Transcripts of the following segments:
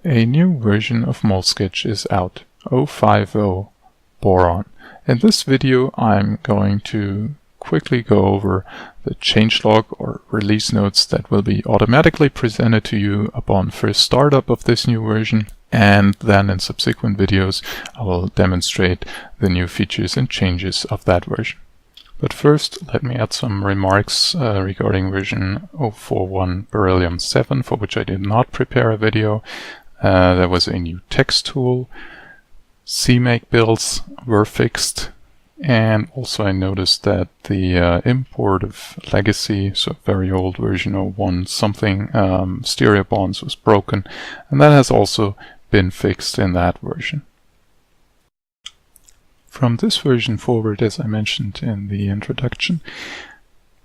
A new version of Molsketch is out, 050 Boron. In this video I'm going to quickly go over the changelog or release notes that will be automatically presented to you upon first startup of this new version, and then in subsequent videos I will demonstrate the new features and changes of that version. But first, let me add some remarks regarding version 041 Beryllium 7, for which I did not prepare a video. There was a new text tool, CMake builds were fixed, and also I noticed that the import of legacy, so very old version 01 something, stereo bonds was broken, and that has also been fixed in that version. From this version forward, as I mentioned in the introduction,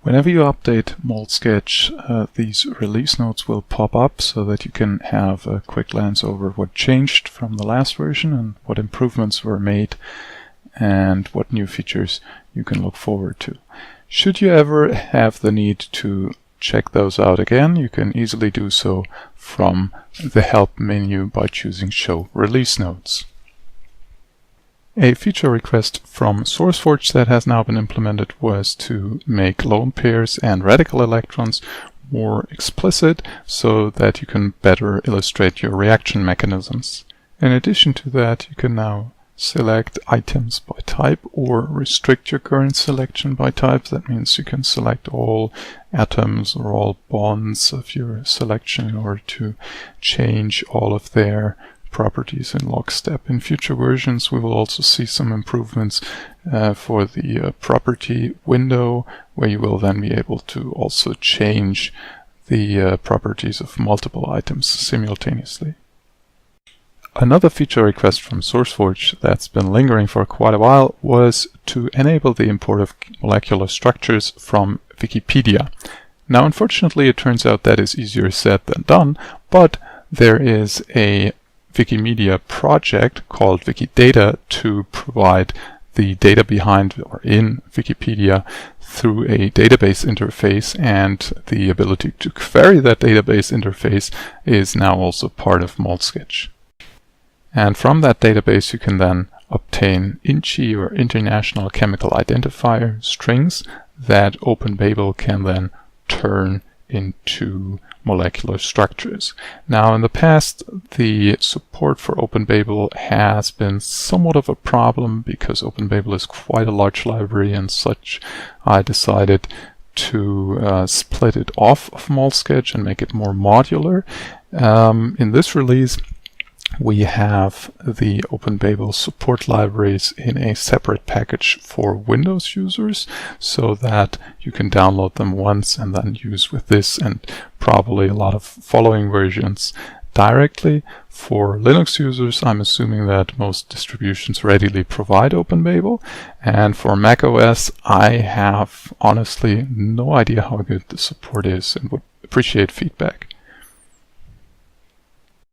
whenever you update Molsketch, these release notes will pop up so that you can have a quick glance over what changed from the last version and what improvements were made and what new features you can look forward to. Should you ever have the need to check those out again, you can easily do so from the Help menu by choosing Show Release Notes. A feature request from SourceForge that has now been implemented was to make lone pairs and radical electrons more explicit so that you can better illustrate your reaction mechanisms. In addition to that, you can now select items by type or restrict your current selection by type. That means you can select all atoms or all bonds of your selection in order to change all of their properties in lockstep. In future versions we will also see some improvements for the property window, where you will then be able to also change the properties of multiple items simultaneously. Another feature request from SourceForge that's been lingering for quite a while was to enable the import of molecular structures from Wikipedia. Now unfortunately it turns out that is easier said than done, but there is a Wikimedia project called Wikidata to provide the data behind or in Wikipedia through a database interface, and the ability to query that database interface is now also part of Molsketch. And from that database you can then obtain INCHI or International Chemical Identifier strings that OpenBabel can then turn into molecular structures. Now in the past the support for OpenBabel has been somewhat of a problem because OpenBabel is quite a large library, and such I decided to split it off of Molsketch and make it more modular. In this release we have the OpenBabel support libraries in a separate package for Windows users, so that you can download them once and then use with this and probably a lot of following versions directly. For Linux users, I'm assuming that most distributions readily provide OpenBabel, and for macOS I have honestly no idea how good the support is and would appreciate feedback.